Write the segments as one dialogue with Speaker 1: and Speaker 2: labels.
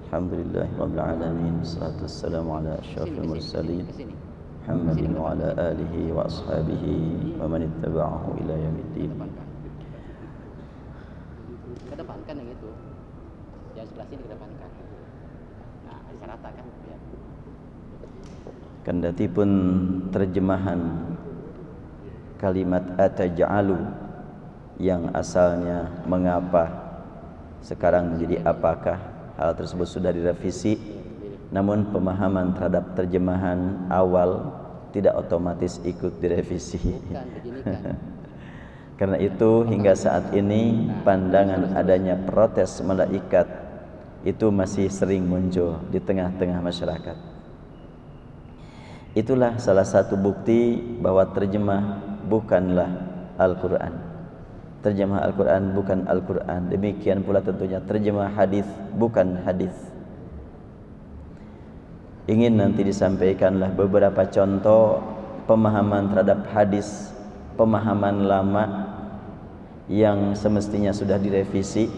Speaker 1: Alhamdulillahirabbil alamin, wassalatu wassalamu ala asyrafil mursalin Muhammadin wa ala alihi wa ashabihi wa man ittaba'ahu ila yaumiddin.
Speaker 2: Kedepankan yang itu, yang sebelah sini kedepankan. Nah, disyaratkan biar.
Speaker 1: Kendatipun terjemahan kalimat ataj'alu yang asalnya mengapa sekarang menjadi apakah, hal tersebut sudah direvisi, namun pemahaman terhadap terjemahan awal tidak otomatis ikut direvisi. Karena itu hingga saat ini pandangan adanya protes malaikat itu masih sering muncul di tengah-tengah masyarakat. Itulah salah satu bukti bahwa terjemah bukanlah Al-Quran. Terjemah Al-Quran bukan Al-Quran. Demikian pula tentunya terjemah hadis bukan hadis. Ingin nanti disampaikanlah beberapa contoh pemahaman terhadap hadis, pemahaman lama yang semestinya sudah direvisi,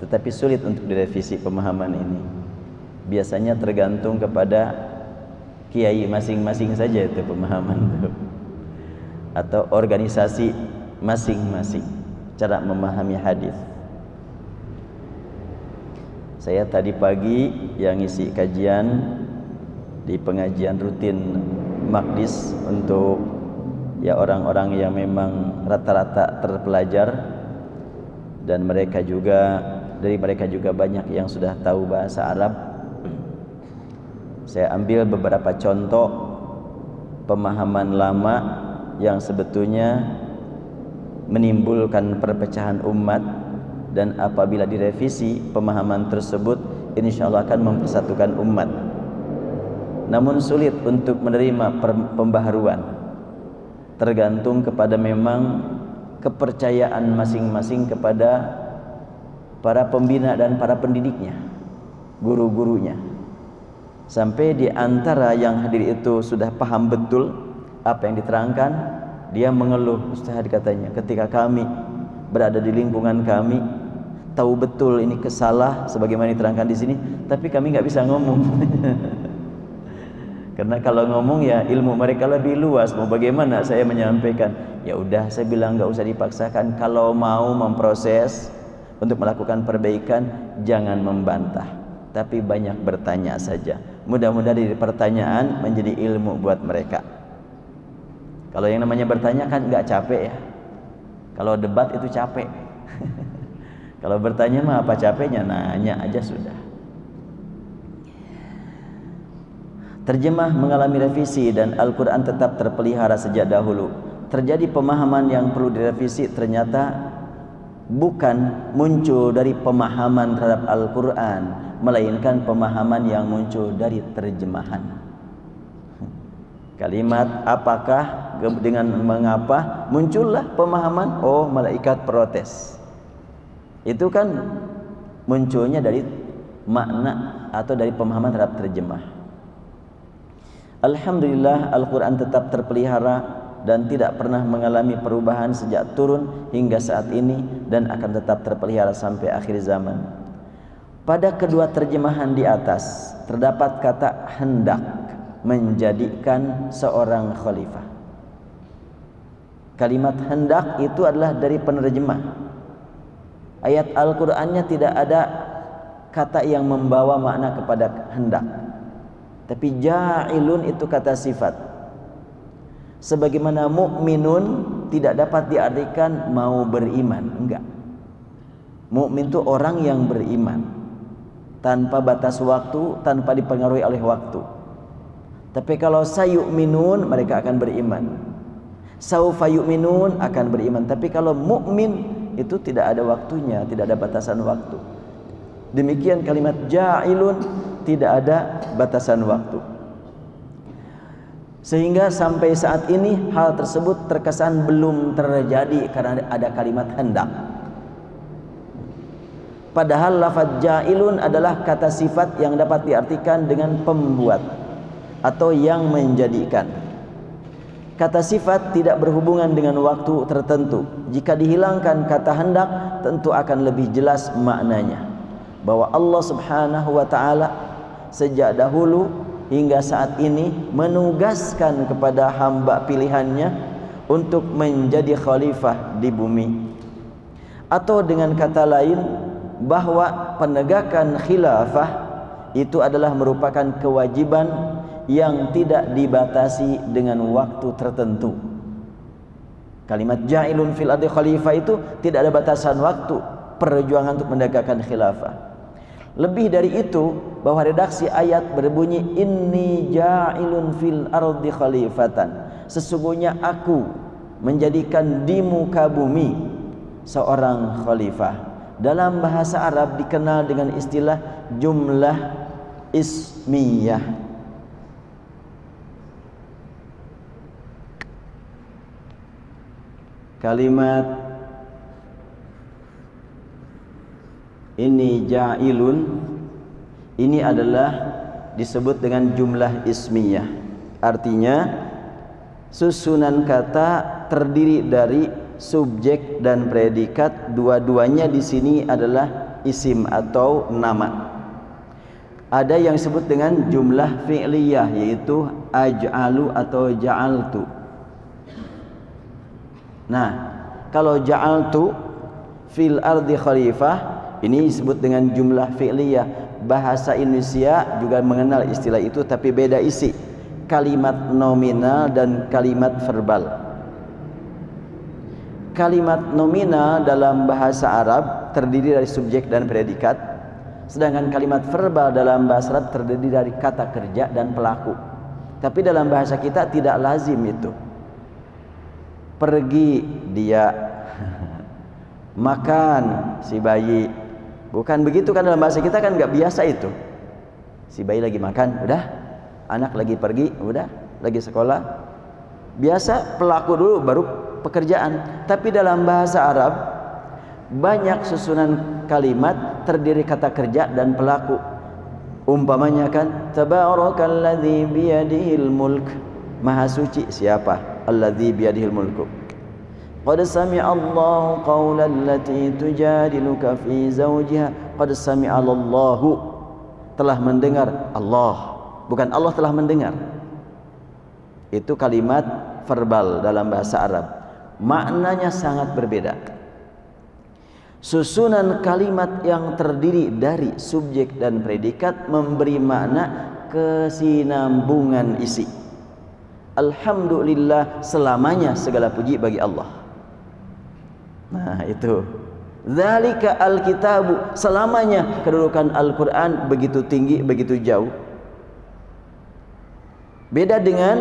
Speaker 1: tetapi sulit untuk direvisi pemahaman ini. Biasanya tergantung kepada kiai masing-masing saja itu pemahaman itu, atau organisasi masing-masing cara memahami hadis. Saya tadi pagi yang ngisi kajian di pengajian rutin Maqdis untuk ya orang-orang yang memang rata-rata terpelajar, dan mereka juga banyak yang sudah tahu bahasa Arab. Saya ambil beberapa contoh pemahaman lama yang sebetulnya menimbulkan perpecahan umat, dan apabila direvisi pemahaman tersebut insya Allah akan mempersatukan umat. Namun sulit untuk menerima pembaharuan, tergantung kepada memang kepercayaan masing-masing kepada para pembina dan para pendidiknya, guru-gurunya. Sampai di antara yang hadir itu sudah paham betul apa yang diterangkan, dia mengeluh, Ustaz katanya, ketika kami berada di lingkungan kami tahu betul ini kesalah sebagaimana diterangkan di sini, tapi kami nggak bisa ngomong. Karena kalau ngomong ya ilmu mereka lebih luas, mau bagaimana saya menyampaikan? Ya udah, saya bilang nggak usah dipaksakan. Kalau mau memproses untuk melakukan perbaikan, jangan membantah, tapi banyak bertanya saja. Mudah-mudahan dari pertanyaan menjadi ilmu buat mereka. Kalau yang namanya bertanya kan nggak capek ya. Kalau debat itu capek. Kalau bertanya mah apa capeknya, nanya aja sudah. Terjemah mengalami revisi dan Al-Quran tetap terpelihara sejak dahulu. Terjadi pemahaman yang perlu direvisi ternyata bukan muncul dari pemahaman terhadap Al-Quran, melainkan pemahaman yang muncul dari terjemahan. Kalimat apakah dengan mengapa muncullah pemahaman, oh malaikat protes. Itu kan munculnya dari makna atau dari pemahaman terhadap terjemah. Alhamdulillah Al-Quran tetap terpelihara dan tidak pernah mengalami perubahan sejak turun hingga saat ini, dan akan tetap terpelihara sampai akhir zaman. Pada kedua terjemahan di atas terdapat kata hendak menjadikan seorang khalifah. Kalimat hendak itu adalah dari penerjemah. Ayat Al-Qur'annya tidak ada kata yang membawa makna kepada hendak, tapi ja'ilun itu kata sifat. Sebagaimana mukminun tidak dapat diartikan mau beriman, enggak. Mukmin itu orang yang beriman tanpa batas waktu, tanpa dipengaruhi oleh waktu. Tapi kalau sayu'minun, mereka akan beriman. Saufa yu'minun, akan beriman. Tapi kalau mukmin itu tidak ada waktunya, tidak ada batasan waktu. Demikian kalimat ja'ilun, tidak ada batasan waktu. Sehingga sampai saat ini hal tersebut terkesan belum terjadi karena ada kalimat hendak. Padahal lafaz ja'ilun adalah kata sifat yang dapat diartikan dengan pembuat atau yang menjadikan. Kata sifat tidak berhubungan dengan waktu tertentu. Jika dihilangkan kata hendak, tentu akan lebih jelas maknanya. bahwa Allah Subhanahu wa taala sejak dahulu hingga saat ini menugaskan kepada hamba pilihannya untuk menjadi khalifah di bumi. Atau dengan kata lain, bahwa penegakan khilafah itu adalah merupakan kewajiban yang tidak dibatasi dengan waktu tertentu. Kalimat ja'ilun fil ardi khalifah itu tidak ada batasan waktu perjuangan untuk menegakkan khilafah. Lebih dari itu, bahwa redaksi ayat berbunyi inni ja'ilun fil ardi khalifatan, sesungguhnya aku menjadikan di muka bumi seorang khalifah. Dalam bahasa Arab dikenal dengan istilah jumlah ismiyah. Kalimat ini ja'ilun ini adalah disebut dengan jumlah ismiyah. Artinya susunan kata terdiri dari subjek dan predikat, dua-duanya di sini adalah isim atau nama. Ada yang disebut dengan jumlah fi'liyah, yaitu aj'alu atau ja'altu. Nah, kalau ja'altu fil ardi khalifah, ini disebut dengan jumlah fi'liyah. Bahasa Indonesia juga mengenal istilah itu, tapi beda isi. Kalimat nominal dan kalimat verbal. Kalimat nominal dalam bahasa Arab terdiri dari subjek dan predikat, sedangkan kalimat verbal dalam bahasa Arab terdiri dari kata kerja dan pelaku. Tapi dalam bahasa kita tidak lazim itu. Pergi dia, makan si bayi. Bukan begitu kan, dalam bahasa kita kan nggak biasa itu. Si bayi lagi makan, udah. Anak lagi pergi, udah. Lagi sekolah. Biasa pelaku dulu baru pekerjaan. Tapi dalam bahasa Arab banyak susunan kalimat terdiri kata kerja dan pelaku. Umpamanya kan, tabarakalladzi biyadihil mulk. Maha suci siapa? Alladzi biyadihil mulku. Qad sami'a Allahu qawlan allati tujadiluka fi zawjiha. Qad sami'a Allahu, telah mendengar Allah. Bukan Allah telah mendengar. Itu kalimat verbal dalam bahasa Arab. Maknanya sangat berbeda. Susunan kalimat yang terdiri dari subjek dan predikat memberi makna kesinambungan isi. Alhamdulillah, selamanya segala puji bagi Allah. Nah itu, dzalika alkitabu, selamanya kedudukan Al-Quran begitu tinggi, begitu jauh. Beda dengan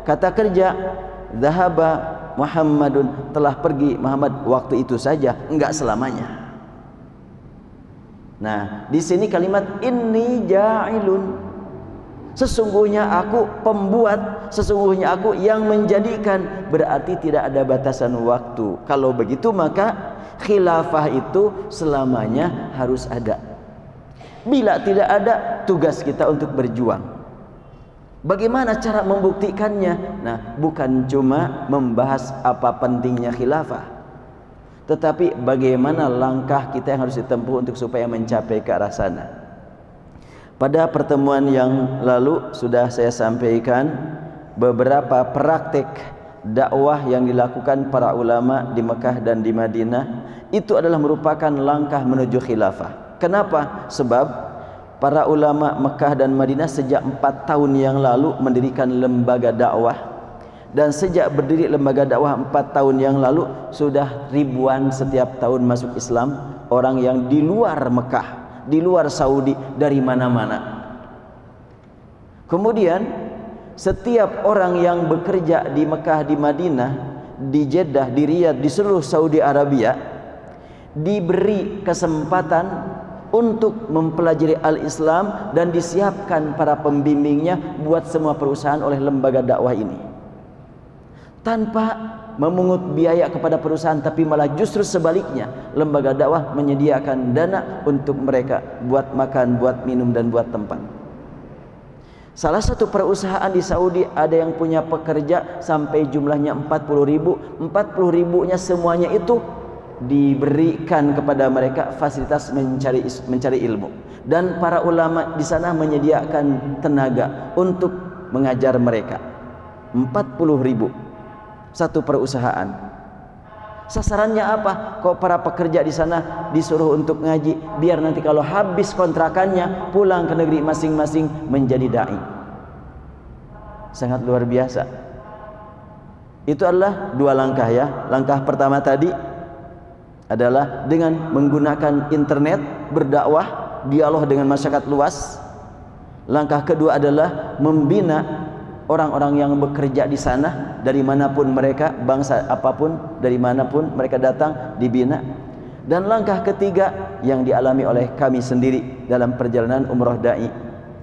Speaker 1: kata kerja, dzahaba Muhammadun, telah pergi Muhammad, waktu itu saja, enggak selamanya. Nah, di sini kalimat inni ja'ilun, sesungguhnya aku pembuat, sesungguhnya aku yang menjadikan, berarti tidak ada batasan waktu. Kalau begitu maka khilafah itu selamanya harus ada. Bila tidak ada, tugas kita untuk berjuang. Bagaimana cara membuktikannya? Nah, bukan cuma membahas apa pentingnya khilafah, tetapi bagaimana langkah kita yang harus ditempuh untuk supaya mencapai ke arah sana. Pada pertemuan yang lalu sudah saya sampaikan beberapa praktik dakwah yang dilakukan para ulama di Mekah dan di Madinah. Itu adalah merupakan langkah menuju khilafah. Kenapa? Sebab para ulama Mekah dan Madinah sejak 4 tahun yang lalu mendirikan lembaga dakwah. Dan sejak berdiri lembaga dakwah 4 tahun yang lalu, sudah ribuan setiap tahun masuk Islam orang yang di luar Mekah, di luar Saudi, dari mana-mana. Kemudian setiap orang yang bekerja di Mekah, di Madinah, di Jeddah, di Riyadh, di seluruh Saudi Arabia diberi kesempatan untuk mempelajari al-Islam dan disiapkan para pembimbingnya buat semua perusahaan oleh lembaga dakwah ini, tanpa memungut biaya kepada perusahaan, tapi malah justru sebaliknya, lembaga dakwah menyediakan dana untuk mereka buat makan, buat minum, dan buat tempat. Salah satu perusahaan di Saudi ada yang punya pekerja sampai jumlahnya 40.000. 40.000-nya semuanya itu diberikan kepada mereka fasilitas mencari ilmu, dan para ulama di sana menyediakan tenaga untuk mengajar mereka. 40.000 satu perusahaan. Sasarannya apa? Kok para pekerja di sana disuruh untuk ngaji, biar nanti kalau habis kontrakannya pulang ke negeri masing-masing menjadi dai. Sangat luar biasa. Itu adalah dua langkah ya. Langkah pertama tadi adalah dengan menggunakan internet berdakwah, dialog dengan masyarakat luas. Langkah kedua adalah membina orang-orang yang bekerja di sana, dari manapun mereka, bangsa apapun, dari manapun mereka datang, dibina. Dan langkah ketiga yang dialami oleh kami sendiri dalam perjalanan umroh dai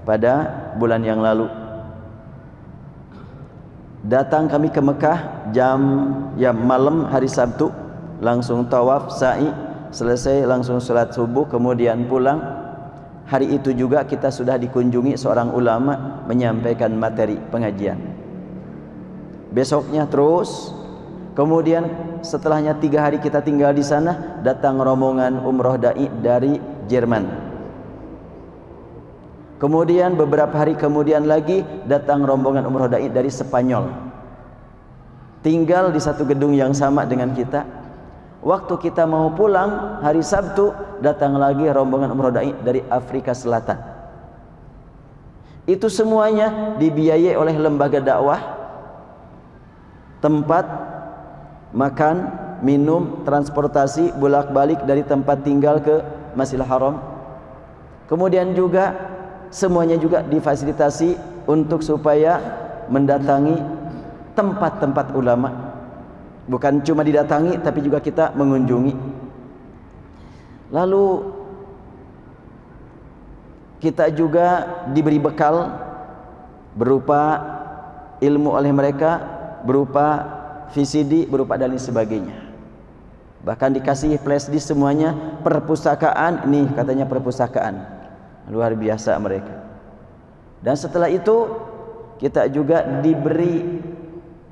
Speaker 1: pada bulan yang lalu. Datang kami ke Mekah malam hari Sabtu, langsung tawaf, sa'i, selesai langsung salat subuh, kemudian pulang. Hari itu juga kita sudah dikunjungi seorang ulama menyampaikan materi pengajian. Besoknya terus, kemudian setelahnya 3 hari kita tinggal di sana, datang rombongan umroh dai dari Jerman. Kemudian beberapa hari kemudian lagi datang rombongan umroh dai dari Spanyol. Tinggal di satu gedung yang sama dengan kita. Waktu kita mau pulang hari Sabtu, datang lagi rombongan umroh dai dari Afrika Selatan. Itu semuanya dibiayai oleh lembaga dakwah. Tempat makan, minum, transportasi, bolak-balik dari tempat tinggal ke Masjidil Haram. Kemudian juga semuanya juga difasilitasi untuk supaya mendatangi tempat-tempat ulama. Bukan cuma didatangi, tapi juga kita mengunjungi. Lalu kita juga diberi bekal berupa ilmu oleh mereka, berupa VCD, berupa dan lain sebagainya. Bahkan dikasih flash disk semuanya, perpustakaan, ini katanya perpustakaan. Luar biasa mereka. Dan setelah itu kita juga diberi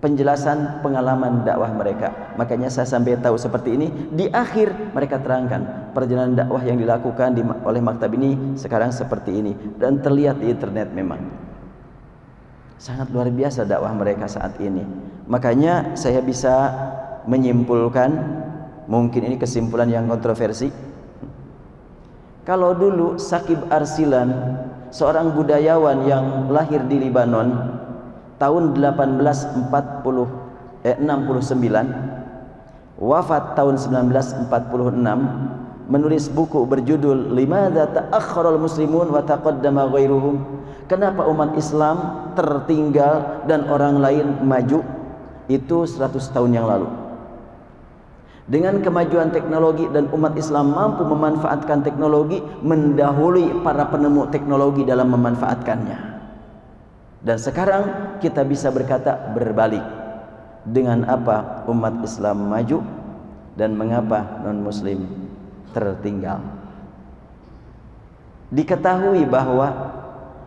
Speaker 1: penjelasan pengalaman dakwah mereka. Makanya saya sampai tahu seperti ini. Di akhir mereka terangkan perjalanan dakwah yang dilakukan oleh maktab ini sekarang seperti ini, dan terlihat di internet. Memang sangat luar biasa dakwah mereka saat ini. Makanya saya bisa menyimpulkan, mungkin ini kesimpulan yang kontroversi, kalau dulu Sakib Arsilan, seorang budayawan yang lahir di Libanon tahun 1869, wafat tahun 1946, menulis buku berjudul Limadza ta'akhkharal muslimun wa taqaddama ghairuhum. Kenapa umat Islam tertinggal dan orang lain maju? Itu 100 tahun yang lalu. Dengan kemajuan teknologi dan umat Islam mampu memanfaatkan teknologi, mendahului para penemu teknologi dalam memanfaatkannya. Dan sekarang kita bisa berkata berbalik. Dengan apa umat Islam maju dan mengapa non-muslim tertinggal? Diketahui bahwa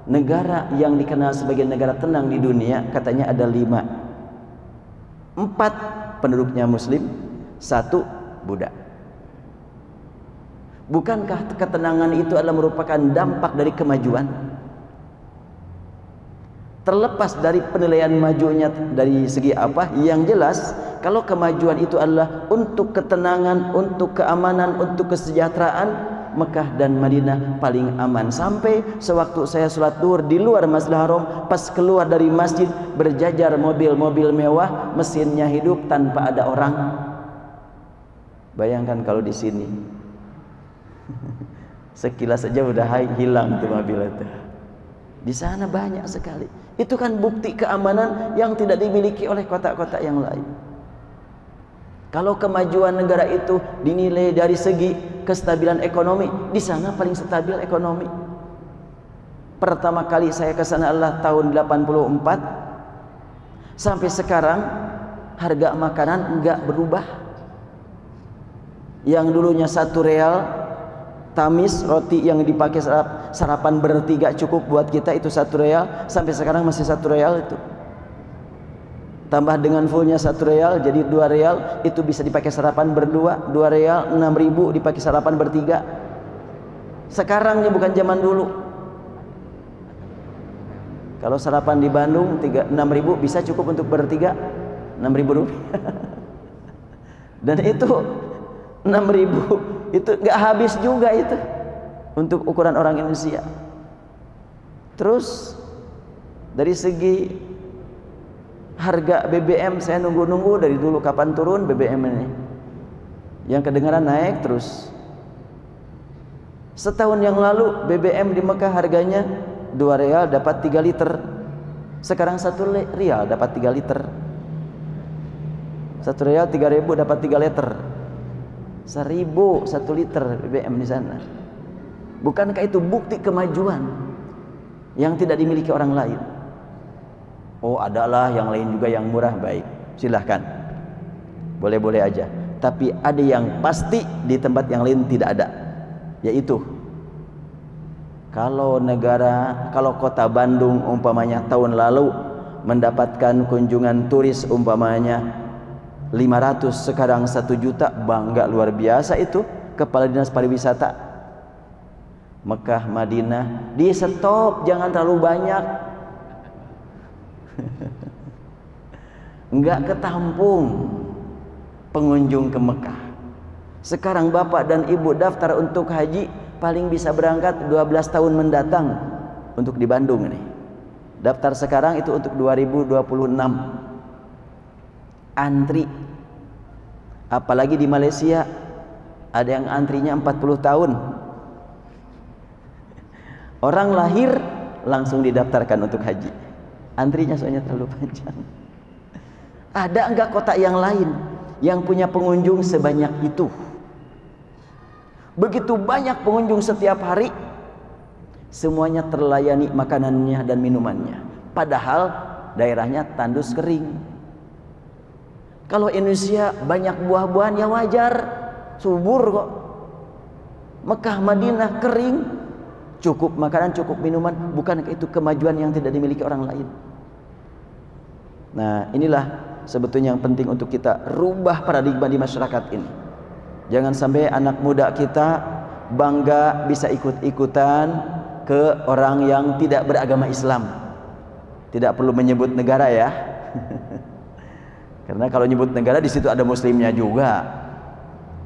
Speaker 1: negara yang dikenal sebagai negara tenang di dunia katanya ada 5. 4 penduduknya muslim, 1 Buddha. Bukankah ketenangan itu adalah merupakan dampak dari kemajuan? Terlepas dari penilaian majunya dari segi apa, yang jelas kalau kemajuan itu adalah untuk ketenangan, untuk keamanan, untuk kesejahteraan, Mekah dan Madinah paling aman. Sampai sewaktu saya sholat duhur di luar Masjidil Haram, pas keluar dari masjid berjajar mobil-mobil mewah, mesinnya hidup tanpa ada orang. Bayangkan kalau di sini sekilas saja udah hilang tuh mobil itu. Di sana banyak sekali. Itu kan bukti keamanan yang tidak dimiliki oleh kota-kota yang lain. Kalau kemajuan negara itu dinilai dari segi kestabilan ekonomi, di sana paling stabil ekonomi. Pertama kali saya ke sana adalah tahun 84. Sampai sekarang harga makanan enggak berubah. Yang dulunya 1 real tamis, roti yang dipakai sarapan bertiga cukup buat kita, itu 1 real, sampai sekarang masih 1 real itu. tambah dengan fullnya 1 real jadi 2 real, itu bisa dipakai sarapan berdua. 2 real 6.000 dipakai sarapan bertiga. Sekarang ini bukan zaman dulu. Kalau sarapan di Bandung 6.000 bisa cukup untuk bertiga, 6.000 rupiah. Dan itu 6.000 itu nggak habis juga itu untuk ukuran orang Indonesia. Terus dari segi harga BBM saya nunggu-nunggu dari dulu kapan turun BBM ini. Yang kedengaran naik terus. Setahun yang lalu BBM di Mekah harganya 2 real dapat 3 liter. Sekarang 1 real dapat 3 liter. 1 real 3.000 dapat 3 liter. 1.000 1 liter BBM di sana. Bukankah itu bukti kemajuan yang tidak dimiliki orang lain? Oh, adalah yang lain juga yang murah, baik. Silahkan. Boleh-boleh aja. Tapi ada yang pasti di tempat yang lain tidak ada. Yaitu kalau kota Bandung umpamanya tahun lalu mendapatkan kunjungan turis umpamanya 500, sekarang 1 juta, bangga luar biasa itu Kepala Dinas Pariwisata Mekah Madinah. Di stop, jangan terlalu banyak. Enggak ketampung pengunjung ke Mekah. Sekarang bapak dan ibu daftar untuk haji, paling bisa berangkat 12 tahun mendatang untuk di Bandung ini. Daftar sekarang itu untuk 2026. Antri. Apalagi di Malaysia ada yang antrinya 40 tahun. Orang lahir langsung didaftarkan untuk haji. Antrinya soalnya terlalu panjang. Ada enggak kota yang lain yang punya pengunjung sebanyak itu? Begitu banyak pengunjung setiap hari, semuanya terlayani makanannya dan minumannya. Padahal daerahnya tandus kering. Kalau Indonesia banyak buah-buahan ya wajar, subur kok. Mekah Madinah kering, cukup makanan, cukup minuman. Bukankah itu kemajuan yang tidak dimiliki orang lain? Nah, inilah sebetulnya yang penting untuk kita rubah paradigma di masyarakat ini. Jangan sampai anak muda kita bangga bisa ikut-ikutan ke orang yang tidak beragama Islam. Tidak perlu menyebut negara ya. Karena kalau nyebut negara di situ ada muslimnya juga.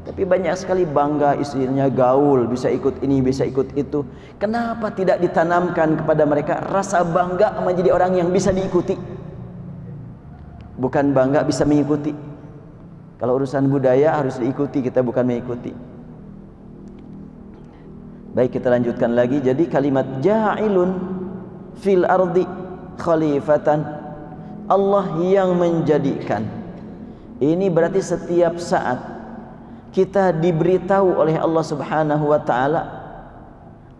Speaker 1: Tapi banyak sekali bangga istrinya gaul, bisa ikut ini, bisa ikut itu. Kenapa tidak ditanamkan kepada mereka rasa bangga menjadi orang yang bisa diikuti? Bukan bangga bisa mengikuti. Kalau urusan budaya harus diikuti, kita bukan mengikuti. Baik, kita lanjutkan lagi. Jadi kalimat ja'ilun fil ardi khalifatan, Allah yang menjadikan. Ini berarti setiap saat kita diberitahu oleh Allah Subhanahu wa taala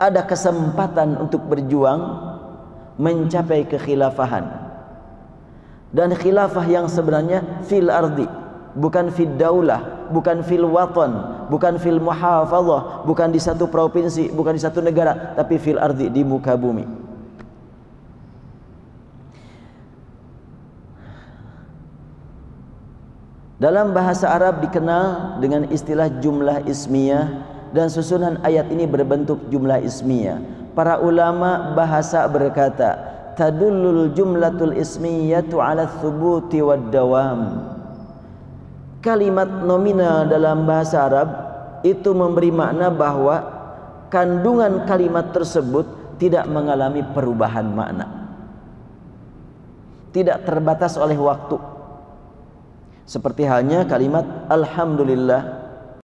Speaker 1: ada kesempatan untuk berjuang mencapai kekhilafahan. Dan khilafah yang sebenarnya fil ardi, bukan fil daulah, bukan fil watan, bukan fil muhafazah, bukan di satu provinsi, bukan di satu negara, tapi fil ardi, di muka bumi. Dalam bahasa Arab dikenal dengan istilah jumlah ismiyah, dan susunan ayat ini berbentuk jumlah ismiyah. Para ulama bahasa berkata, tadullul jumlatul ismiyatu ala thubuti wad dawam. Kalimat nominal dalam bahasa Arab itu memberi makna bahwa kandungan kalimat tersebut tidak mengalami perubahan makna, tidak terbatas oleh waktu. Seperti halnya kalimat alhamdulillah,